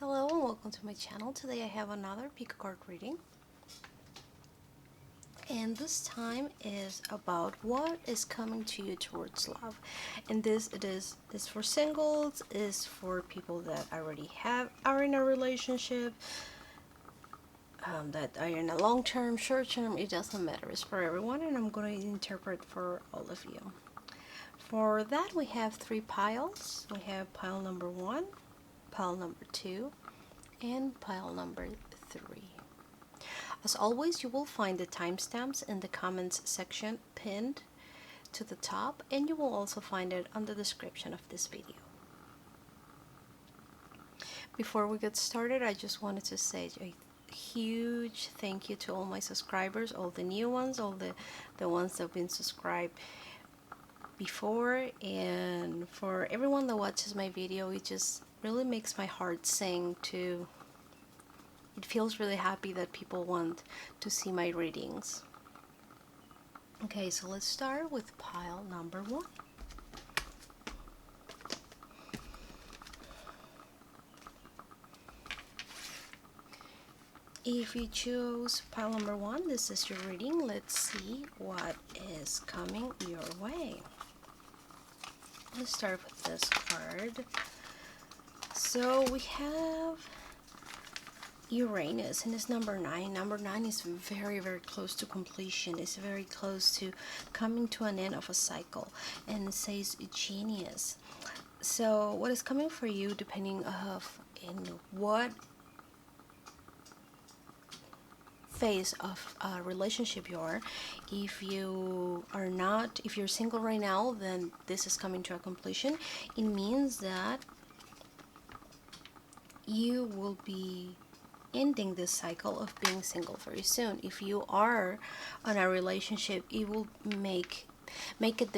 Hello and welcome to my channel. Today I have another pick a card reading, and this time is about what is coming to you towards love. And this is for singles, is for people that already are in a relationship, that are in a long-term, short-term, it doesn't matter. It's for everyone, and I'm going to interpret for all of you. For that, we have three piles. We have pile number 1, pile number 2, and pile number 3. As always, you will find the timestamps in the comments section pinned to the top, and you will also find it on the description of this video. Before we get started, I just wanted to say a huge thank you to all my subscribers, all the new ones, all the ones that have been subscribed before, and for everyone that watches my video. It just really makes my heart sing. It feels really happy that people want to see my readings. Okay, so let's start with pile number 1. If you choose pile number 1, this is your reading. Let's see what is coming your way. Let's start with this card. So we have Uranus, and it's number 9. Number 9 is very, very close to completion. It's very close to coming to an end of a cycle, and it says genius. So what is coming for you, depending in what phase of a relationship you are. If you're single right now, then this is coming to a completion. It means that you will be ending this cycle of being single very soon. If you are on a relationship, it will make it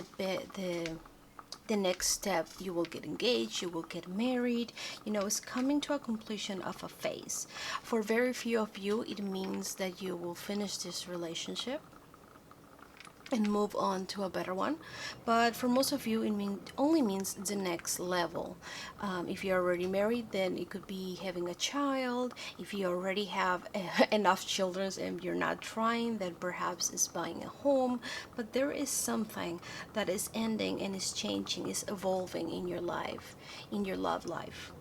the next step. You will get engaged, you will get married. It's coming to a completion of a phase. For very few of you, it means that you will finish this relationship and move on to a better one. But for most of you, it only means the next level. If you're already married, then it could be having a child. If you already have enough children and you're not trying, then perhaps it's buying a home. But there is something that is ending and is changing, is evolving in your life, in your love life.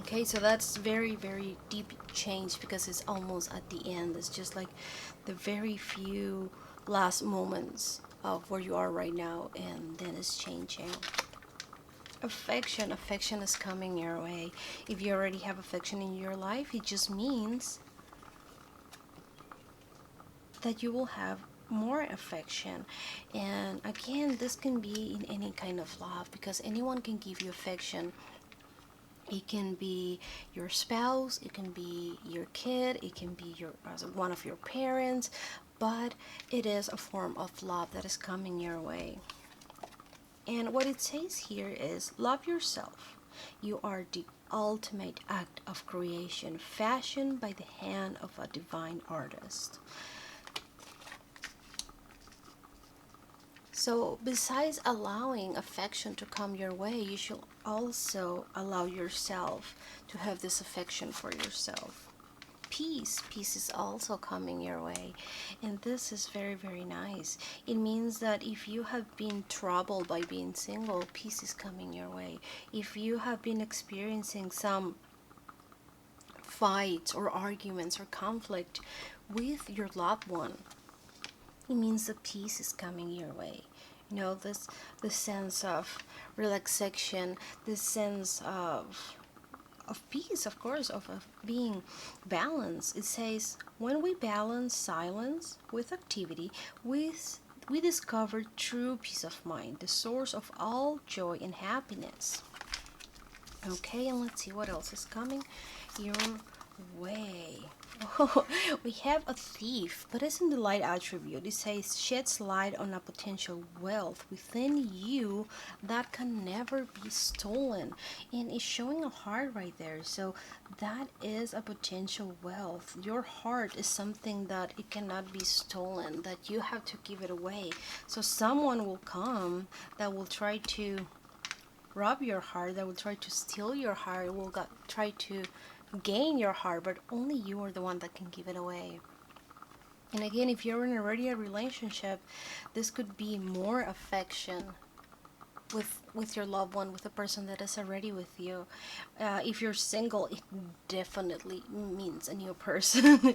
Okay, so that's very, very deep change, because it's almost at the end. It's just like the very few last moments of where you are right now, and then it's changing. Affection is coming your way. If you already have affection in your life, it just means that you will have more affection. And again, this can be in any kind of love, because anyone can give you affection. It can be your spouse, it can be your kid, it can be one of your parents, but it is a form of love that is coming your way. And what it says here is, love yourself. You are the ultimate act of creation, fashioned by the hand of a divine artist. So besides allowing affection to come your way, you should also allow yourself to have this affection for yourself. Peace is also coming your way, and this is very, very nice. It means that if you have been troubled by being single, peace is coming your way. If you have been experiencing some fights or arguments or conflict with your loved one, it means that peace is coming your way. The sense of relaxation, this sense of peace, of course, of being balanced. It says, when we balance silence with activity, we discover true peace of mind, the source of all joy and happiness. Okay, and let's see what else is coming your way. Oh, we have a thief, but it's in the light attribute. It says, sheds light on a potential wealth within you that can never be stolen. And it's showing a heart right there. So that is a potential wealth. Your heart is something that it cannot be stolen, that you have to give it away. So someone will come that will try to rob your heart, that will try to steal your heart, will try to gain your heart, but only you are the one that can give it away. And again, if you're in already a relationship, this could be more affection with your loved one, with the person that is already with you. If you're single, it definitely means a new person.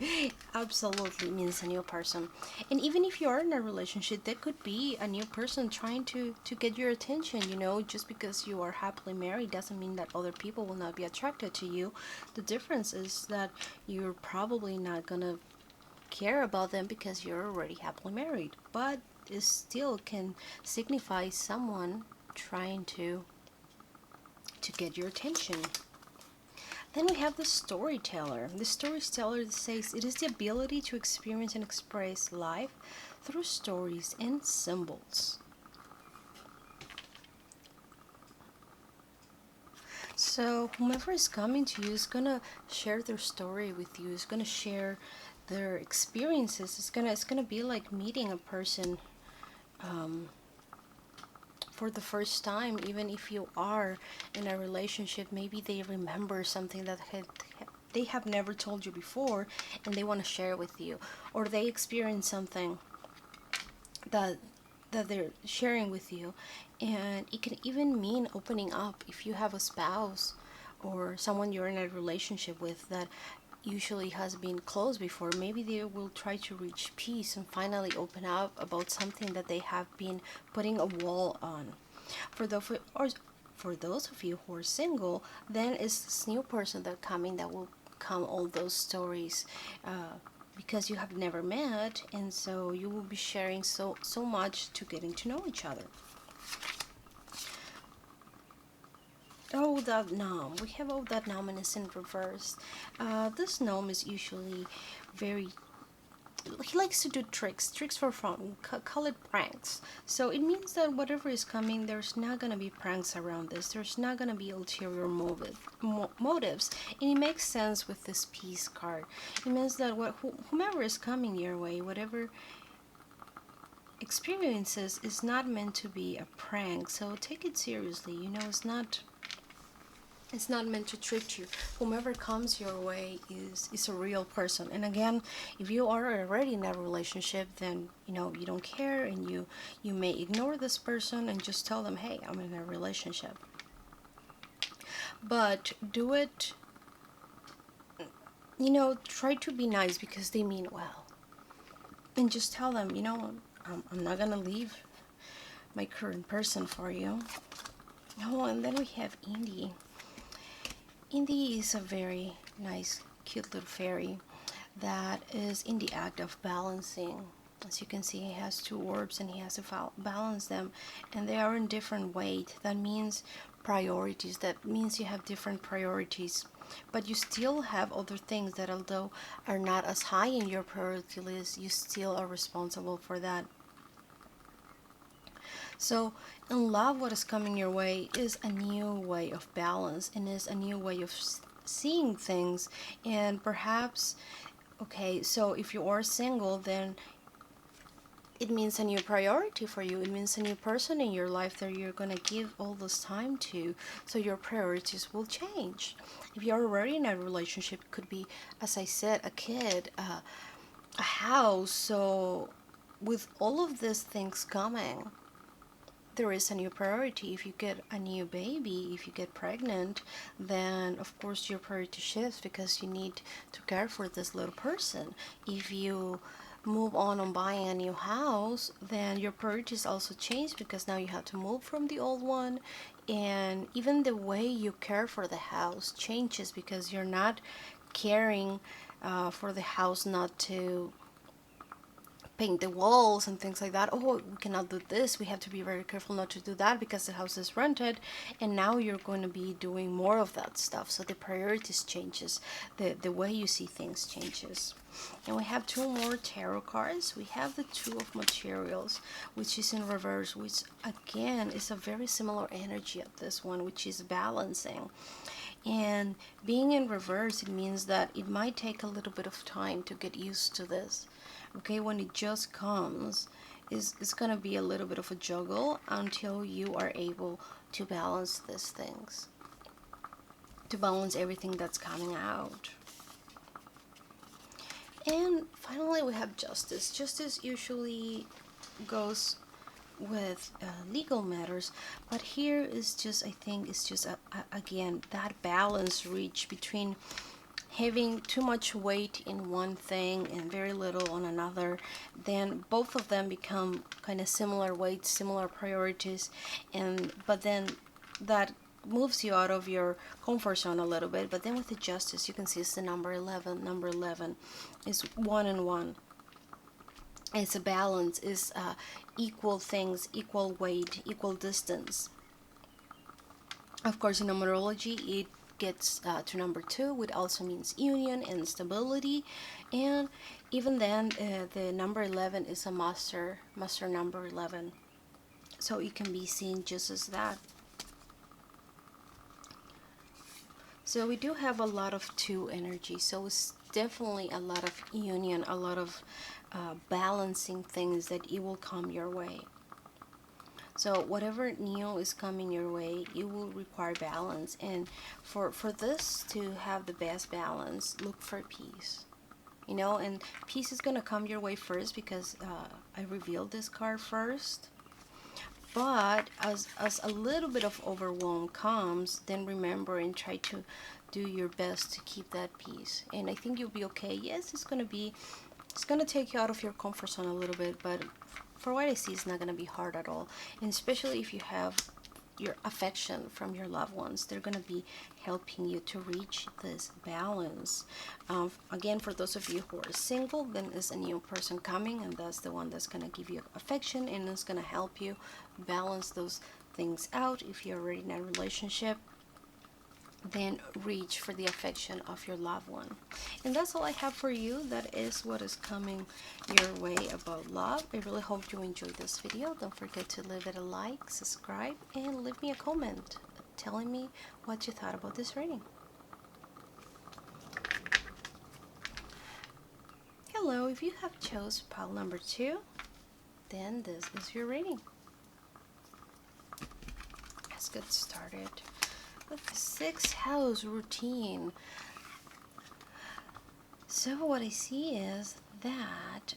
Absolutely means a new person. And even if you are in a relationship, there could be a new person trying to get your attention. Just because you are happily married doesn't mean that other people will not be attracted to you. The difference is that you're probably not gonna care about them because you're already happily married, but it still can signify someone trying to get your attention. Then we have the storyteller. The storyteller says it is the ability to experience and express life through stories and symbols. So whomever is coming to you is gonna share their story with you. Is gonna share their experiences. It's gonna be like meeting a person for the first time. Even if you are in a relationship, maybe they remember something that they have never told you before, and they want to share with you, or they experience something that they're sharing with you. And it can even mean opening up if you have a spouse or someone you're in a relationship with that usually has been closed before. Maybe they will try to reach peace and finally open up about something that they have been putting a wall on. For those of you who are single, then it's this new person that coming that will come all those stories, because you have never met, and so you will be sharing so much to getting to know each other. Oh, that gnome. We have all that gnome and it's in reverse. This gnome is usually very. He likes to do tricks for fun. Call it pranks. So it means that whatever is coming, there's not gonna be pranks around this. There's not gonna be ulterior motives, and it makes sense with this peace card. It means that whomever is coming your way, whatever experiences, is not meant to be a prank. So take it seriously. It's not meant to trick you. Whomever comes your way is a real person. And again, if you are already in a relationship, then you don't care, and you may ignore this person and just tell them, hey, I'm in a relationship. But do it, try to be nice because they mean well. And just tell them, I'm not gonna leave my current person for you. Oh, and then we have Indy. Indy is a very nice, cute little fairy that is in the act of balancing. As you can see, he has two orbs and he has to balance them, and they are in different weight. That means priorities. That means you have different priorities, but you still have other things that, although are not as high in your priority list, you still are responsible for that. So in love, what is coming your way is a new way of balance, and is a new way of seeing things. And perhaps, okay, so if you are single, then it means a new priority for you. It means a new person in your life that you're going to give all this time to. So your priorities will change. If you're already in a relationship, it could be, as I said, a kid, a house. So with all of these things coming, there is a new priority. If you get a new baby, if you get pregnant, then of course your priority shifts because you need to care for this little person. If you move on buying a new house, then your priorities also change because now you have to move from the old one, and even the way you care for the house changes because you're not caring for the house not to paint the walls and things like that. Oh, we cannot do this. We have to be very careful not to do that because the house is rented. And now you're going to be doing more of that stuff. So the priorities changes. The way you see things changes. And we have two more tarot cards. We have the Two of Materials, which is in reverse, which again is a very similar energy of this one, which is balancing. And being in reverse, it means that it might take a little bit of time to get used to this. Okay, when it just comes, it's gonna be a little bit of a juggle until you are able to balance these things, to balance everything that's coming out. And finally, we have justice. Justice usually goes with legal matters, but here is just, I think it's just again that balance reach between having too much weight in one thing and very little on another. Then both of them become kind of similar weights, similar priorities, and but then that moves you out of your comfort zone a little bit. But then with the justice, you can see it's the number 11. Number 11 is 1 and 1. It's a balance, is equal things, equal weight, equal distance. Of course, in numerology, it gets to number 2, which also means union and stability. And even then, the number 11 is a master number 11. So it can be seen just as that. So we do have a lot of 2 energy. So it's definitely a lot of union, a lot of balancing things that it will come your way. So whatever new is coming your way, it will require balance. And for this to have the best balance, look for peace. And peace is going to come your way first because I revealed this card first. But as a little bit of overwhelm comes, then remember and try to do your best to keep that peace. And I think you'll be okay. Yes, it's going to take you out of your comfort zone a little bit, but for what I see, it's not going to be hard at all. And especially if you have your affection from your loved ones, they're going to be helping you to reach this balance. Again, for those of you who are single, then is a new person coming, and that's the one that's going to give you affection and is going to help you balance those things out. If you're already in a relationship, then reach for the affection of your loved one. And that's all I have for you. That is what is coming your way about love. I really hope you enjoyed this video. Don't forget to leave it a like, subscribe, and leave me a comment telling me what you thought about this reading. Hello, if you have chose pile number 2, then this is your reading. Let's get started with the 6th house routine. So what I see is that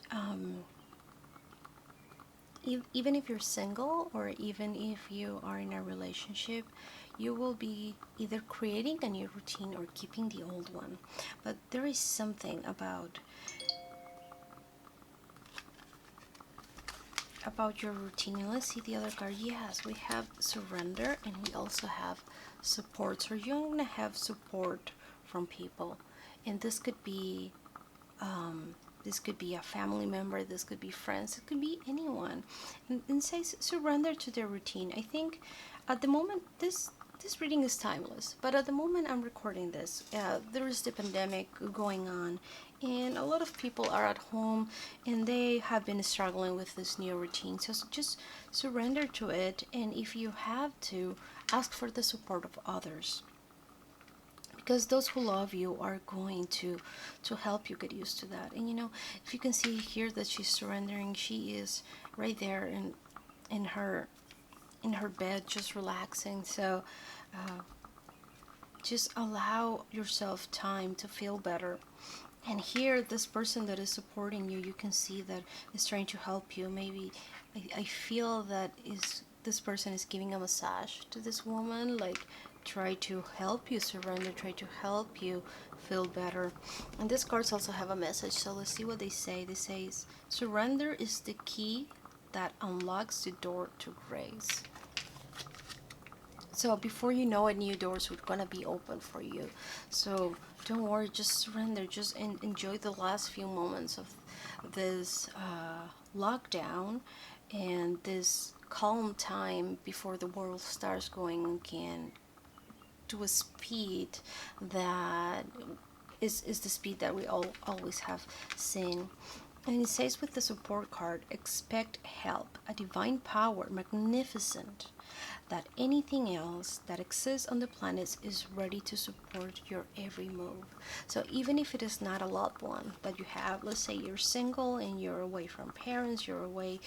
even if you're single or even if you are in a relationship, you will be either creating a new routine or keeping the old one. But there is something about your routine. And let's see the other card. Yes, we have surrender and we also have support. So you're going to have support from people, and this could be a family member, this could be friends, it could be anyone, and says surrender to their routine. I think at the moment this reading is timeless, but at the moment I'm recording this, there is the pandemic going on, and a lot of people are at home and they have been struggling with this new routine. So just surrender to it, and if you have to, ask for the support of others, because those who love you are going to help you get used to that. And if you can see here that she's surrendering, she is right there in her bed, just relaxing. So just allow yourself time to feel better. And here, this person that is supporting you, you can see that is trying to help you. Maybe I feel that this person is giving a massage to this woman, like try to help you surrender, try to help you feel better. And these cards also have a message, so let's see what they say. They say surrender is the key that unlocks the door to grace. So before you know it, new doors are gonna be open for you. So don't worry, just surrender, just enjoy the last few moments of this lockdown and this calm time before the world starts going again to a speed that is the speed that we always have seen. And it says with the support card, expect help, a divine power, magnificent, that anything else that exists on the planet is ready to support your every move. So even if it is not a loved one that you have, let's say you're single and you're away from parents, you're away,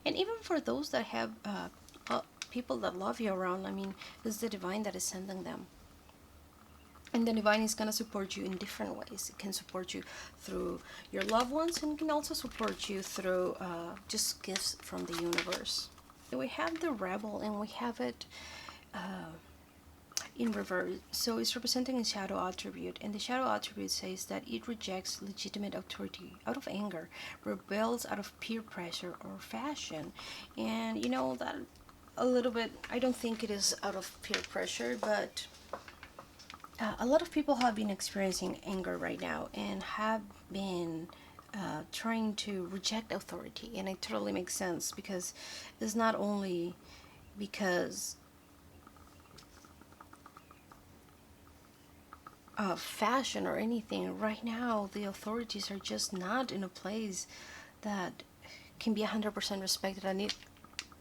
and even for those that have people that love you around. I mean, it's the divine that is sending them. And the divine is going to support you in different ways. It can support you through your loved ones, and can also support you through just gifts from the universe. We have the rebel, and we have it in reverse. So it's representing a shadow attribute, and the shadow attribute says that it rejects legitimate authority out of anger, rebels out of peer pressure or fashion. And you know that a little bit, I don't think it is out of peer pressure, but a lot of people have been experiencing anger right now and have been trying to reject authority, and it totally makes sense, because it's not only because of fashion or anything. Right now the authorities are just not in a place that can be 100% respected. I need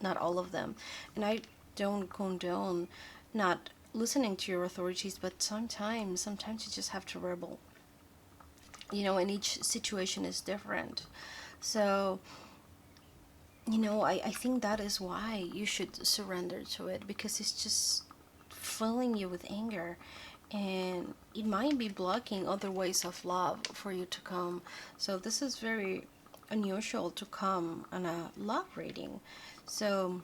not all of them, and I don't condone not listening to your authorities, but sometimes you just have to rebel, you know, and each situation is different. So you know, I think that is why you should surrender to it, because it's just filling you with anger, and it might be blocking other ways of love for you to come. So this is very unusual to come on a love reading. So,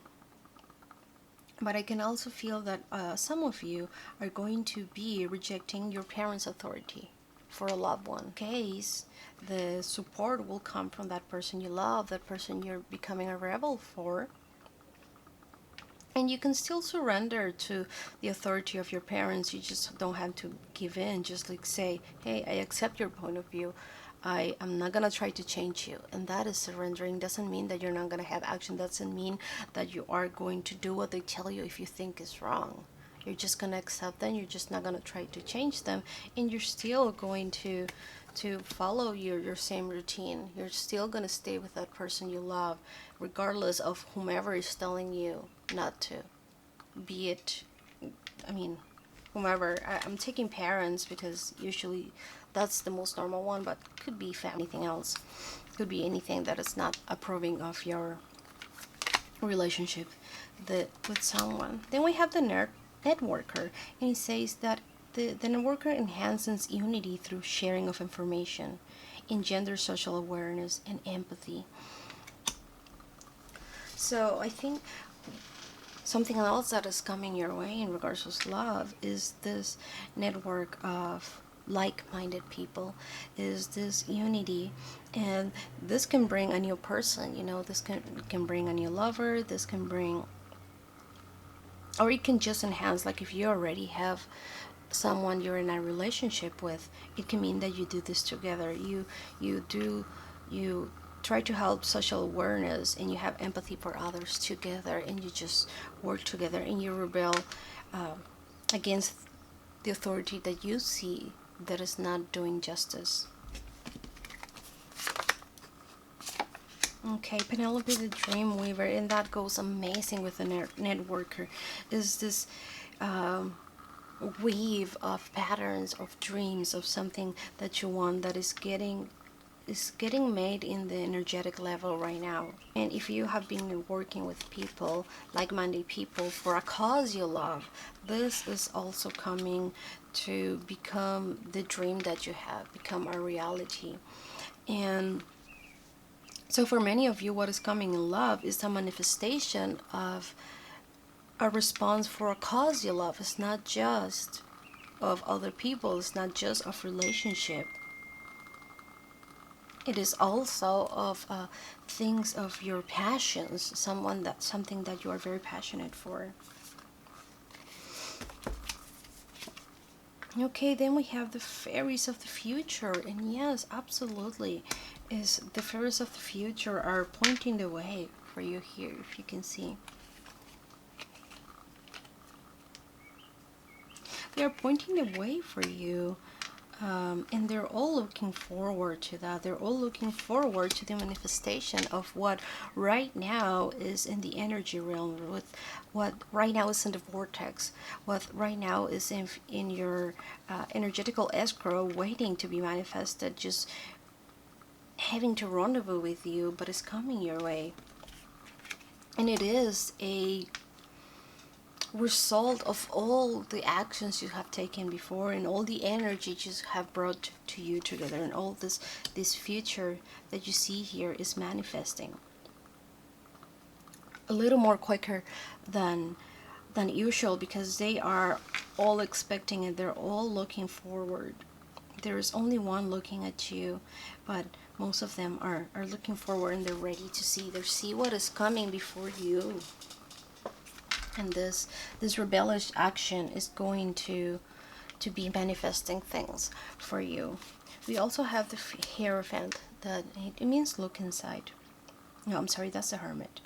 but I can also feel that some of you are going to be rejecting your parents' authority for a loved one. In case the support will come from that person you love, that person you're becoming a rebel for. And you can still surrender to the authority of your parents. You just don't have to give in. Just like say, hey, I accept your point of view. I am not going to try to change you. And that is surrendering. Doesn't mean that you're not going to have action. Doesn't mean that you are going to do what they tell you if you think is wrong. You're just going to accept them. You're just not going to try to change them. And you're still going to follow your same routine. You're still going to stay with that person you love, regardless of whomever is telling you not to. Be it, I mean, whomever. I'm taking parents because usually that's the most normal one, but could be family, anything else. Could be anything that is not approving of your relationship with someone. Then we have the networker, and he says that the networker enhances unity through sharing of information, engenders social awareness and empathy. So I think something else that is coming your way in regards to love is this network of like-minded people, is this unity, and this can bring a new person, you know, this can bring a new lover, this can bring, or it can just enhance, like if you already have someone you're in a relationship with, it can mean that you do this together. You try to help social awareness, and you have empathy for others together, and you just work together, and you rebel against the authority that you see that is not doing justice. Okay, Penelope the Dream Weaver, and that goes amazing with the networker. Is this weave of patterns, of dreams, of something that you want that is getting made in the energetic level right now. And if you have been working with people, like-minded people, for a cause you love, this is also coming to become the dream that you have, become a reality. And so for many of you, what is coming in love is a manifestation of a response for a cause you love. It's not just of other people, it's not just of relationship. It is also of things of your passions, something that you are very passionate for. Okay, then we have the fairies of the future, and yes, absolutely, is the fairies of the future are pointing the way for you here, if you can see. They are pointing the way for you. And they're all looking forward to that. They're all looking forward to the manifestation of what right now is in the energy realm, with what right now is in the vortex, what right now is in your energetical escrow, waiting to be manifested, just having to rendezvous with you, but it's coming your way. And it is a result of all the actions you have taken before, and all the energy you have brought to you together, and all this future that you see here is manifesting a little more quicker than usual, because they are all expecting it. They're all looking forward. There is only one looking at you, but most of them are looking forward, and they're ready to see what is coming before you. And this rebellious action is going to be manifesting things for you. We also have the Hierophant, that it means look inside. No, I'm sorry, that's the Hermit.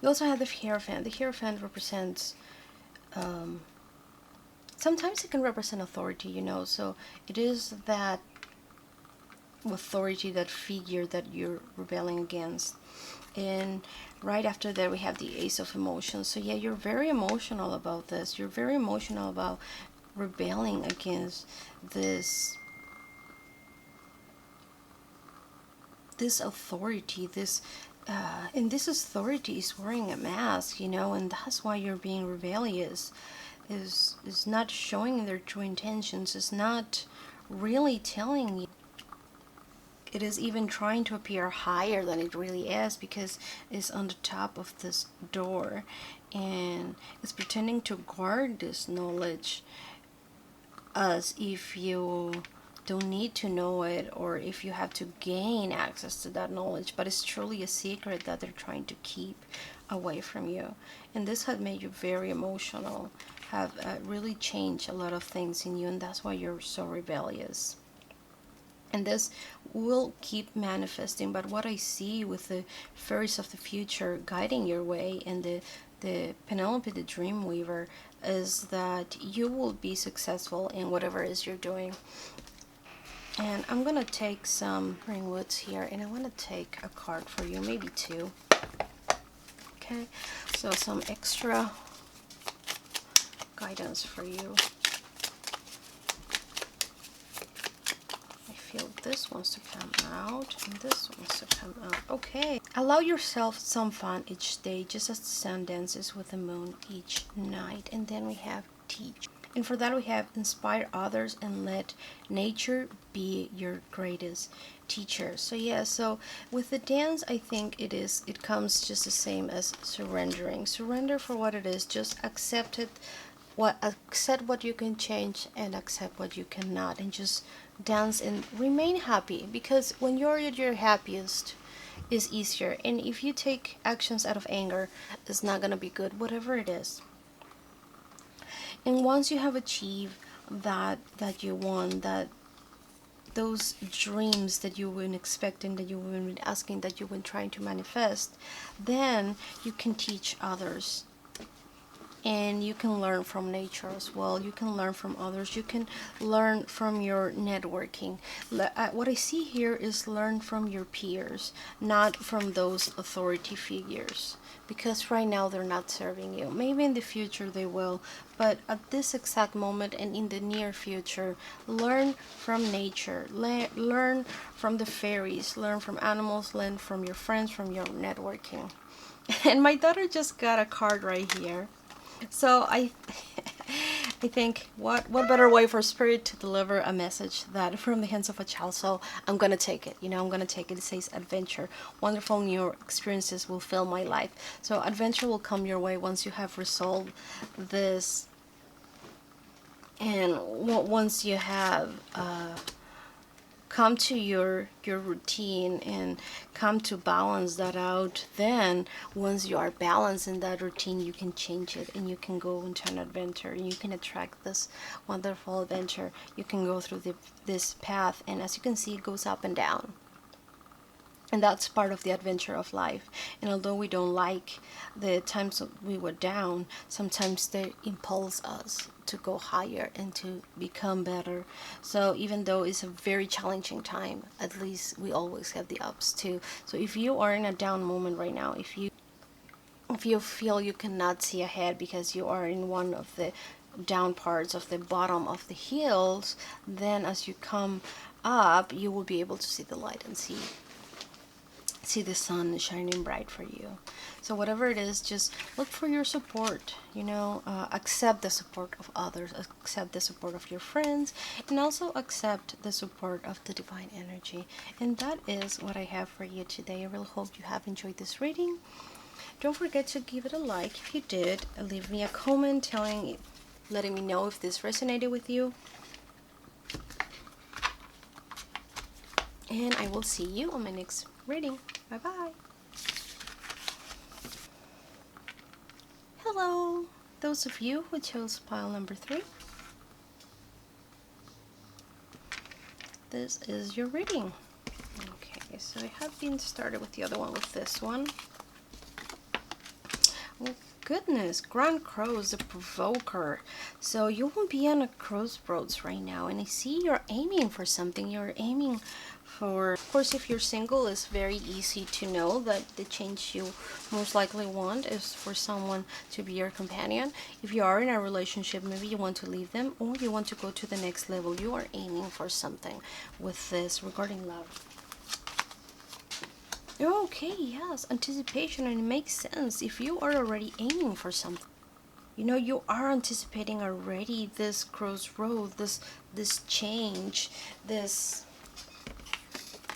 We also have the Hierophant. The Hierophant represents, sometimes it can represent authority, you know, so it is that authority, that figure that you're rebelling against. And right after that we have the Ace of Emotions. So yeah, you're very emotional about this. You're very emotional about rebelling against this authority, and this authority is wearing a mask, you know, and that's why you're being rebellious. Is not showing their true intentions, is not really telling you. It is even trying to appear higher than it really is, because it's on the top of this door, and it's pretending to guard this knowledge as if you don't need to know it, or if you have to gain access to that knowledge, but it's truly a secret that they're trying to keep away from you. And this had made you very emotional, have really changed a lot of things in you, and that's why you're so rebellious. And this will keep manifesting. But what I see with the fairies of the future guiding your way, and the Penelope the Dreamweaver, is that you will be successful in whatever it is you're doing. And I'm gonna take some ringwoods here, and I want to take a card for you, maybe two. Okay, so some extra guidance for you. I feel this wants to come out, and this wants to come out. Okay, allow yourself some fun each day, just as the sun dances with the moon each night. And then we have teach. And for that we have inspire others and let nature be your greatest teacher. So yeah, so with the dance, I think it comes just the same as surrendering. Surrender for what it is. Just accept it. Accept what you can change, and accept what you cannot, and just dance and remain happy, because when you're at your happiest is easier. And if you take actions out of anger, it's not gonna be good, whatever it is. And once you have achieved that you want, that those dreams that you've been expecting, that you've been asking, that you've been trying to manifest, then you can teach others. And you can learn from nature as well. You can learn from others. You can learn from your networking. What I see here is learn from your peers, not from those authority figures, because right now they're not serving you. Maybe in the future they will, but at this exact moment and in the near future, learn from nature. Learn from the fairies. Learn from animals. Learn from your friends, from your networking. And my daughter just got a card right here. So I think what better way for spirit to deliver a message that from the hands of a child. So I'm gonna take it. I'm gonna take it. It says adventure. Wonderful new experiences will fill my life. So adventure will come your way once you have resolved this, and once you have come to your routine and come to balance that out. Then once you are balanced in that routine, you can change it, and you can go into an adventure, and you can attract this wonderful adventure. You can go through this path, and as you can see, it goes up and down. And that's part of the adventure of life. And although we don't like the times we were down, sometimes they impulse us to go higher and to become better. So even though it's a very challenging time, at least we always have the ups too. So if you are in a down moment right now, if you feel you cannot see ahead because you are in one of the down parts of the bottom of the hills, then as you come up, you will be able to see the light and see see the sun shining bright for you. So whatever it is, just look for your support, accept the support of others, accept the support of your friends, and also accept the support of the divine energy. And that is what I have for you today. I really hope you have enjoyed this reading. Don't forget to give it a like if you did. Leave me a comment letting me know if this resonated with you. And I will see you on my next reading. Bye bye. Hello, those of you who chose pile number 3. This is your reading. Okay, so I have been started with the other one with this one. Oh goodness, Grand Cross, the Provoker. So you will be on a crossroads right now, and I see you're aiming for something. You're aiming for, of course, if you're single, it's very easy to know that the change you most likely want is for someone to be your companion. If you are in a relationship, maybe you want to leave them or you want to go to the next level. You are aiming for something with this regarding love. Okay, yes, anticipation, and it makes sense. If you are already aiming for something, you are anticipating already this crossroad, this change, this.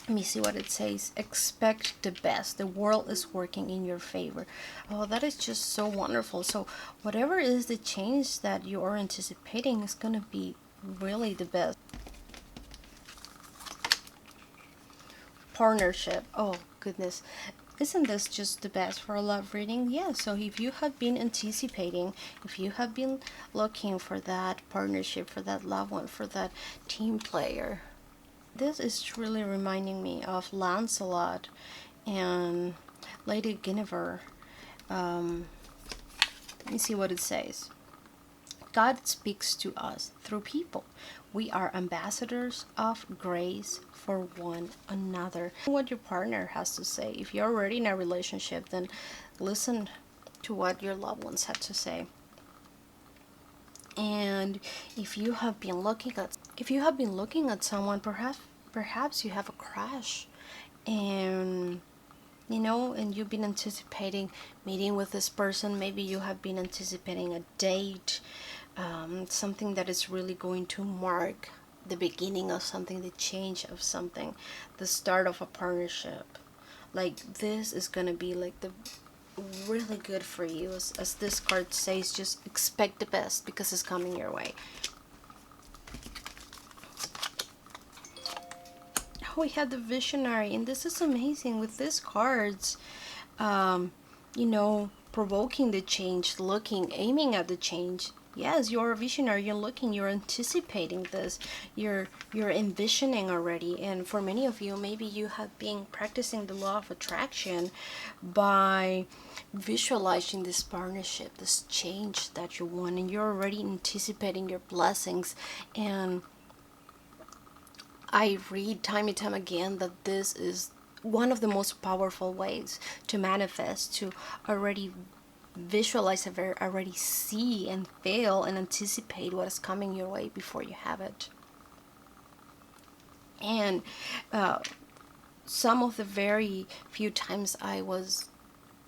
Let me see what it says. Expect the best. The world is working in your favor. Oh, that is just so wonderful. So whatever is the change that you are anticipating is going to be really the best. Partnership. Oh, goodness. Isn't this just the best for a love reading? Yeah, so if you have been anticipating, if you have been looking for that partnership, for that loved one, for that team player, this is really reminding me of Lancelot and Lady Guinevere. Let me see what it says. God speaks to us through people. We are ambassadors of grace for one another. What your partner has to say. If you're already in a relationship, then listen to what your loved ones have to say. And if you have been looking at someone, perhaps you have a crush, and and you've been anticipating meeting with this person. Maybe you have been anticipating a date, something that is really going to mark the beginning of something, the change of something, the start of a partnership. Like this is gonna be like the really good for you, as this card says. Just expect the best because it's coming your way. We had the Visionary, and this is amazing with these cards. Provoking the change, aiming at the change. Yes, you're a visionary. You're anticipating this. You're envisioning already. And for many of you, maybe you have been practicing the law of attraction by visualizing this partnership, this change that you want, and you're already anticipating your blessings. And I read time and time again that this is one of the most powerful ways to manifest, to already visualize, already see and feel and anticipate what is coming your way before you have it. And some of the very few times I was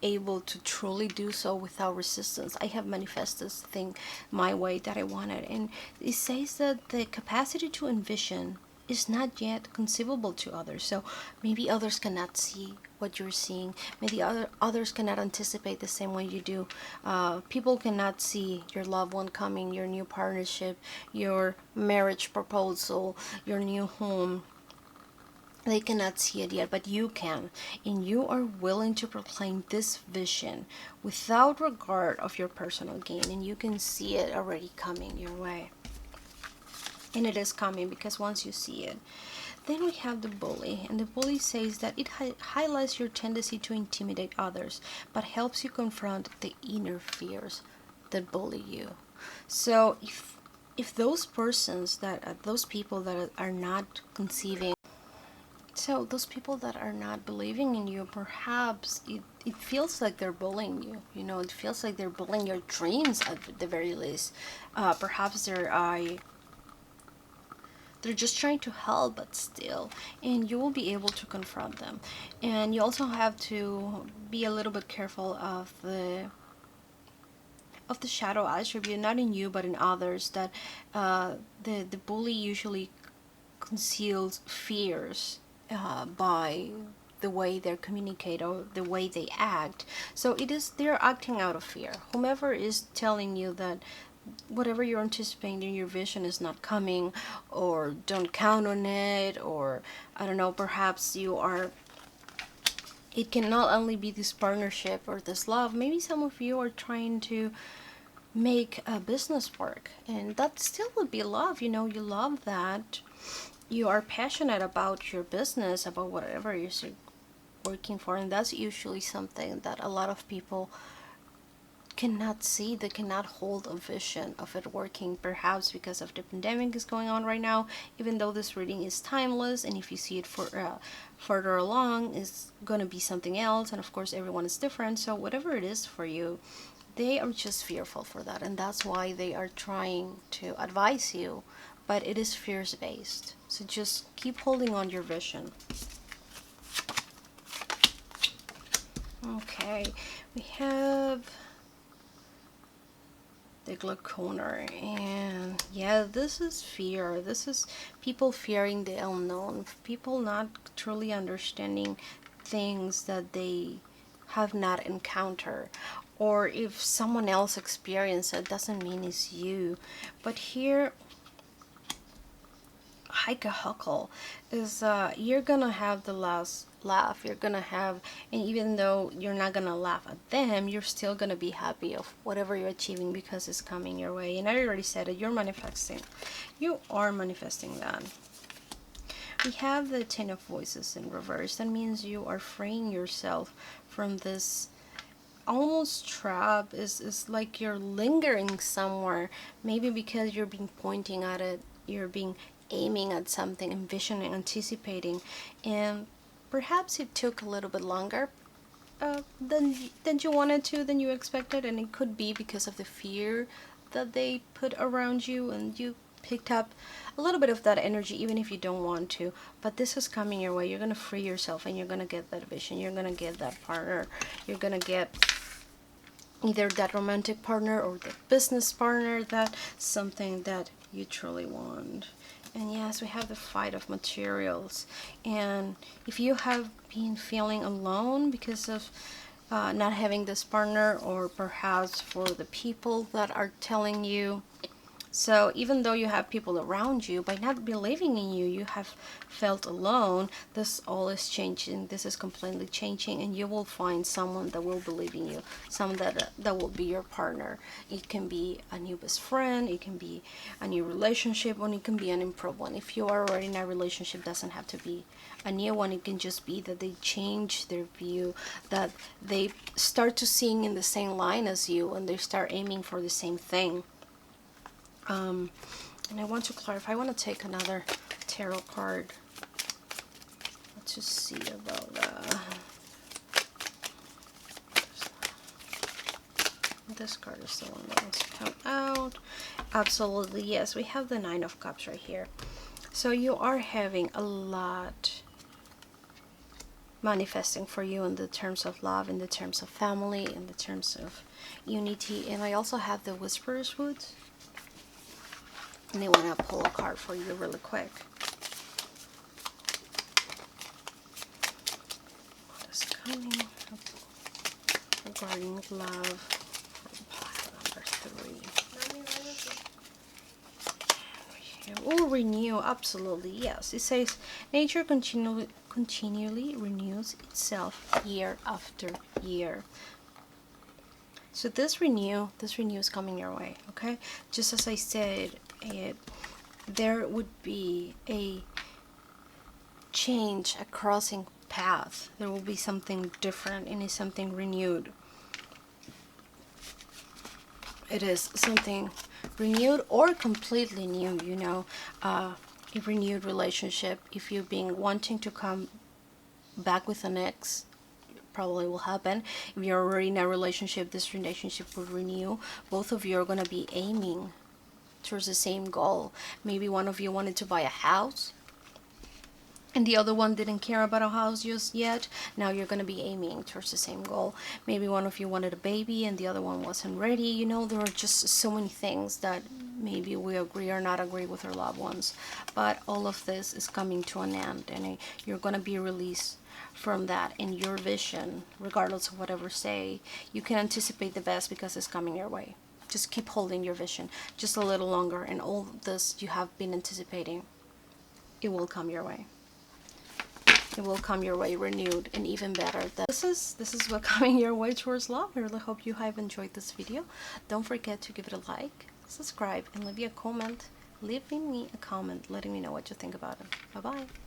able to truly do so without resistance, I have manifested this thing my way that I wanted. And it says that the capacity to envision is not yet conceivable to others. So maybe others cannot see what you're seeing. Maybe others cannot anticipate the same way you do. People cannot see your loved one coming, your new partnership, your marriage proposal, your new home. They cannot see it yet, but you can. And you are willing to proclaim this vision without regard of your personal gain. And you can see it already coming your way. And it is coming, because once you see it. Then we have the bully, and the bully says that it highlights your tendency to intimidate others, but helps you confront the inner fears that bully you. So if those persons those people that are not conceiving, so those people that are not believing in you, perhaps it feels like they're bullying you. It feels like they're bullying your dreams at the very least. Perhaps they're just trying to help, but still, and you will be able to confront them. And you also have to be a little bit careful of the shadow attribute, not in you but in others, that the bully usually conceals fears by the way they communicate or the way they act. So they're acting out of fear. Whomever is telling you that whatever you're anticipating in your vision is not coming, or don't count on it, or I don't know, perhaps it can not only be this partnership or this love. Maybe some of you are trying to make a business work, and that still would be love. You love that. You are passionate about your business, about whatever you're working for, and that's usually something that a lot of people cannot see. They cannot hold a vision of it working, perhaps because of the pandemic is going on right now. Even though this reading is timeless, and if you see it for further along, it's gonna be something else, and of course everyone is different. So whatever it is for you, they are just fearful for that, and that's why they are trying to advise you, but it is fears based. So just keep holding on your vision. Okay, we have the glaucoma, and yeah, this is fear. This is people fearing the unknown, people not truly understanding things that they have not encountered, or if someone else experienced it doesn't mean it's you. But here Heike Huckle is you're gonna have the last laugh. You're gonna have, and even though you're not gonna laugh at them, you're still gonna be happy of whatever you're achieving because it's coming your way. And I already said it, you're manifesting. You are manifesting that. We have the Ten of Voices in reverse. That means you are freeing yourself from this almost trap. Is like you're lingering somewhere, maybe because you're being pointing at it, you're being aiming at something, envisioning, anticipating, and perhaps it took a little bit longer than you wanted to, than you expected, and it could be because of the fear that they put around you, and you picked up a little bit of that energy even if you don't want to. But this is coming your way. You're going to free yourself, and you're going to get that vision. You're going to get that partner. You're going to get either that romantic partner or the business partner, that something that you truly want. And yes, we have the Fight of Materials. And if you have been feeling alone because of not having this partner, or perhaps for the people that are telling you, so even though you have people around you, by not believing in you, you have felt alone. This all is changing. This is completely changing, and you will find someone that will believe in you, someone that will be your partner. It can be a new best friend, it can be a new relationship, or it can be an improved one. If you are already in a relationship, it doesn't have to be a new one. It can just be that they change their view, that they start to sing in the same line as you, and they start aiming for the same thing. And I want to clarify, I want to take another tarot card. Let's just see about this card is the one that wants to come out. Absolutely, yes, we have the Nine of Cups right here. So you are having a lot manifesting for you in the terms of love, in the terms of family, in the terms of unity. And I also have the Whisperer's Woods. And I want to pull a card for you really quick. What is coming regarding love for pile number 3? Oh, renew, absolutely, yes. It says, nature continually renews itself year after year. So this renew is coming your way, okay? Just as I said, there would be a change, a crossing path. There will be something different, and it's something renewed. It is something renewed or completely new, a renewed relationship. If you've been wanting to come back with an ex, probably will happen. If you're already in a relationship, this relationship will renew. Both of you are going to be aiming towards the same goal. Maybe one of you wanted to buy a house and the other one didn't care about a house just yet. Now you're going to be aiming towards the same goal. Maybe one of you wanted a baby and the other one wasn't ready. You know, there are just so many things that maybe we agree or not agree with our loved ones. But all of this is coming to an end, and you're going to be released from that. In your vision, regardless of whatever say, you can anticipate the best because it's coming your way. Just keep holding your vision just a little longer, and all this you have been anticipating, it will come your way. It will come your way renewed and even better. This is what coming your way towards love. I really hope you have enjoyed this video. Don't forget to give it a like, subscribe, and leave me a comment. Leaving me a comment letting me know what you think about it. Bye bye.